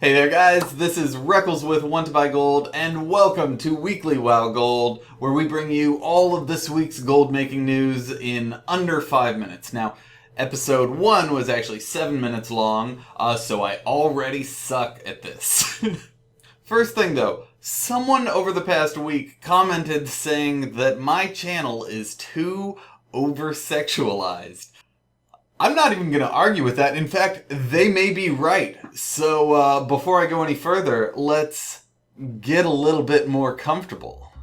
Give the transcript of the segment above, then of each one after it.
Hey there guys, this is Reckles with Want to Buy Gold, and welcome to Weekly WoW Gold, where we bring you all of this week's gold making news in under 5 minutes. Now, episode 1 was actually 7 minutes long, so I already suck at this. First thing though, someone over the past week commented saying that my channel is too over-sexualized. I'm not even going to argue with that. In fact, they may be right. So before I go any further, let's get a little bit more comfortable.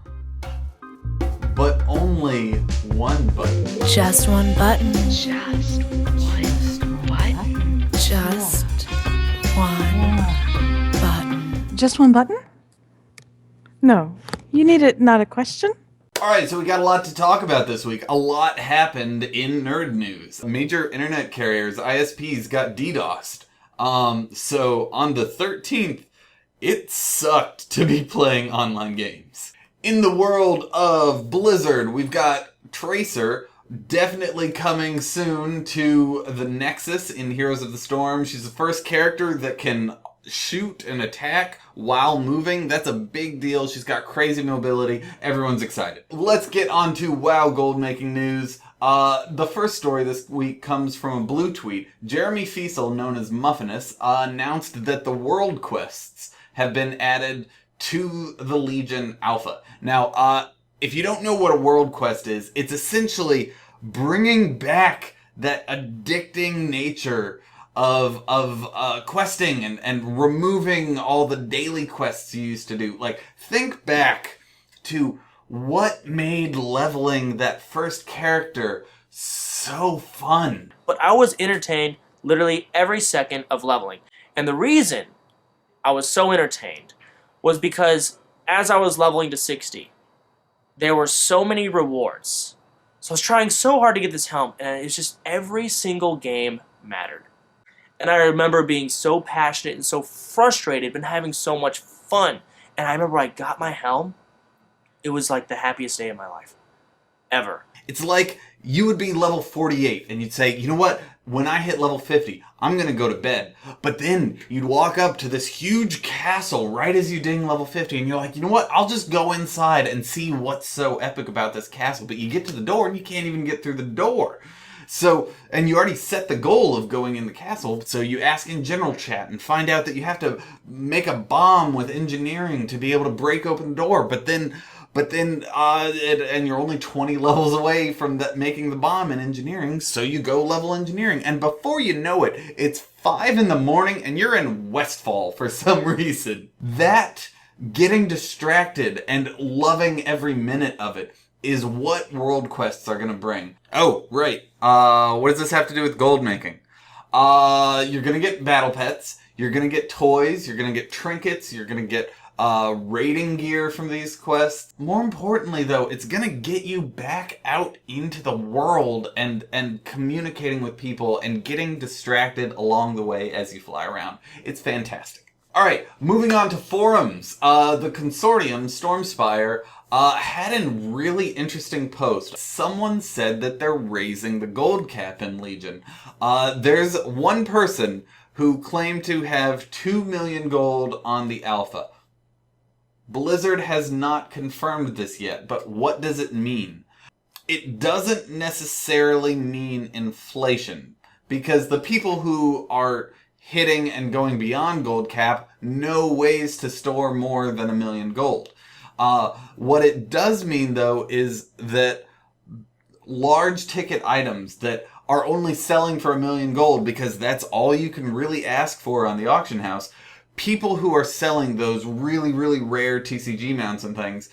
But only one button. Just one button. Just one button. Just one button. Just one button? No. You need it, not a question? Alright, so we got a lot to talk about this week. A lot happened in nerd news. Major internet carriers, ISPs, got DDosd. So on the 13th, it sucked to be playing online games. In the world of Blizzard, we've got Tracer, definitely coming soon to the Nexus in Heroes of the Storm. She's the first character that can shoot and attack while moving. That's a big deal. She's got crazy mobility. Everyone's excited. Let's get on to WoW gold making news. The first story this week comes from a blue tweet. Jeremy Fiesel, known as Muffinus, announced that the world quests have been added to the Legion Alpha. Now, if you don't know what a world quest is, it's essentially bringing back that addicting nature of questing and removing all the daily quests you used to do. Like, think back to what made leveling that first character so fun. But I was entertained literally every second of leveling. And the reason I was so entertained was because as I was leveling to 60, there were so many rewards. So I was trying so hard to get this helm, and it's just every single game mattered. And I remember being so passionate and so frustrated, but having so much fun. And I remember I got my helm. It was like the happiest day of my life. Ever. It's like you would be level 48 and you'd say, you know what? When I hit level 50, I'm going to go to bed. But then you'd walk up to this huge castle right as you ding level 50 and you're like, you know what? I'll just go inside and see what's so epic about this castle. But you get to the door and you can't even get through the door. So, and you already set the goal of going in the castle, so you ask in general chat and find out that you have to make a bomb with engineering to be able to break open the door, but then, and you're only 20 levels away from that, making the bomb in engineering, so you go level engineering, and before you know it, it's 5 in the morning and you're in Westfall for some reason. That, getting distracted and loving every minute of it, is what world quests are going to bring. Oh, right. What does this have to do with gold making? You're going to get battle pets. You're going to get toys. You're going to get trinkets. You're going to get raiding gear from these quests. More importantly, though, it's going to get you back out into the world and communicating with people and getting distracted along the way as you fly around. It's fantastic. All right, moving on to forums. The consortium, Stormspire, had a really interesting post. Someone said that they're raising the gold cap in Legion. There's one person who claimed to have 2 million gold on the alpha. Blizzard has not confirmed this yet, but what does it mean? It doesn't necessarily mean inflation, because the people who are hitting and going beyond gold cap know ways to store more than 1 million gold. What it does mean, though, is that large ticket items that are only selling for 1 million gold because that's all you can really ask for on the auction house, people who are selling those really, really rare TCG mounts and things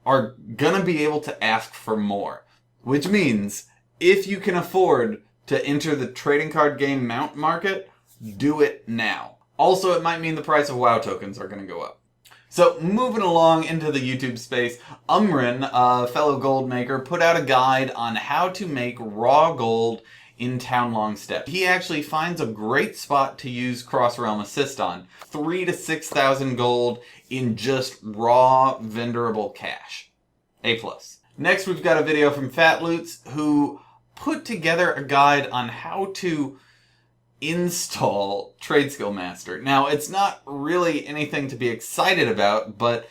are gonna be able to ask for more. Which means, if you can afford to enter the trading card game mount market, do it now. Also, it might mean the price of WoW tokens are gonna go up. So, moving along into the YouTube space, Umrin, a fellow gold maker, put out a guide on how to make raw gold in Townlong Steppe. He actually finds a great spot to use cross-realm assist on. 3,000 to 6,000 gold in just raw vendorable cash. A+. Next, we've got a video from Fatloots, who put together a guide on how to install Trade Skill Master. Now, it's not really anything to be excited about, but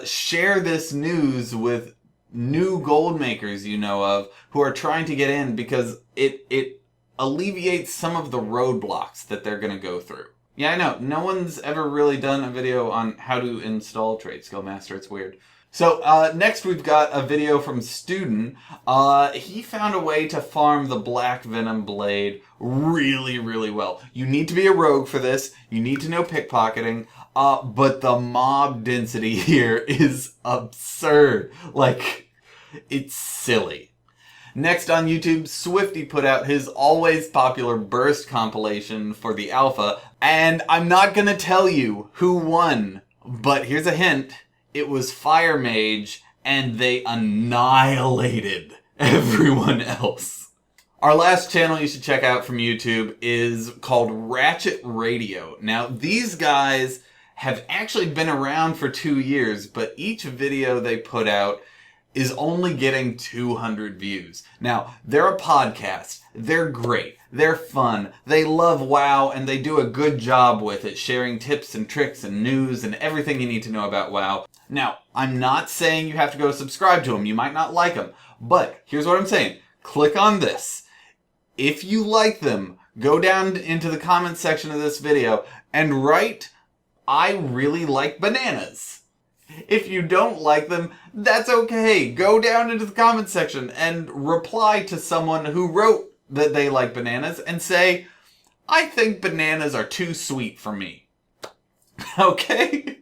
share this news with new gold makers you know of who are trying to get in, because it alleviates some of the roadblocks that they're going to go through. Yeah, I know. No one's ever really done a video on how to install Trade Skill Master. It's weird. So, next we've got a video from Student. He found a way to farm the Black Venom Blade really, really well. You need to be a rogue for this. You need to know pickpocketing. But the mob density here is absurd. Like, it's silly. Next on YouTube, Swifty put out his always popular Burst compilation for the alpha, and I'm not gonna tell you who won, but here's a hint. It was Fire Mage, and they annihilated everyone else. Our last channel you should check out from YouTube is called Ratchet Radio. Now, these guys have actually been around for 2 years, but each video they put out is only getting 200 views. Now, they're a podcast. They're great. They're fun. They love WoW, and they do a good job with it, sharing tips and tricks and news and everything you need to know about WoW. Now, I'm not saying you have to go subscribe to them. You might not like them. But here's what I'm saying. Click on this. If you like them, go down into the comments section of this video and write, "I really like bananas." If you don't like them, that's okay. Go down into the comments section and reply to someone who wrote that they like bananas and say, "I think bananas are too sweet for me." Okay?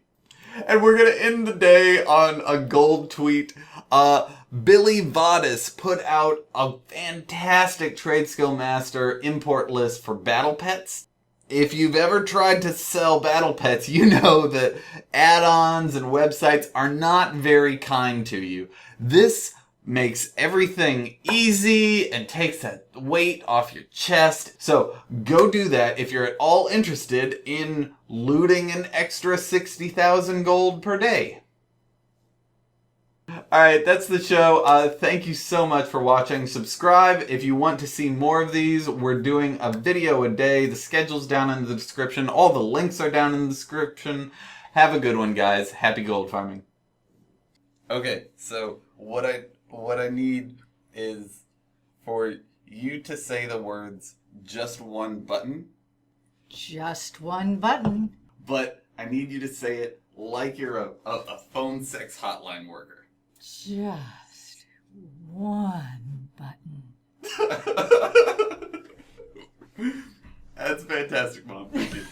And we're going to end the day on a gold tweet. Billy Vadas put out a fantastic Trade Skill Master import list for battle pets. If you've ever tried to sell battle pets, you know that add-ons and websites are not very kind to you. This makes everything easy and takes that weight off your chest. So go do that if you're at all interested in looting an extra 60,000 gold per day. Alright, that's the show. Thank you so much for watching. Subscribe if you want to see more of these. We're doing a video a day. The schedule's down in the description. All the links are down in the description. Have a good one, guys. Happy gold farming. Okay, so what I need is for you to say the words "just one button." Just one button. But I need you to say it like you're a phone sex hotline worker. Just one button. That's fantastic, Mom. Thank you.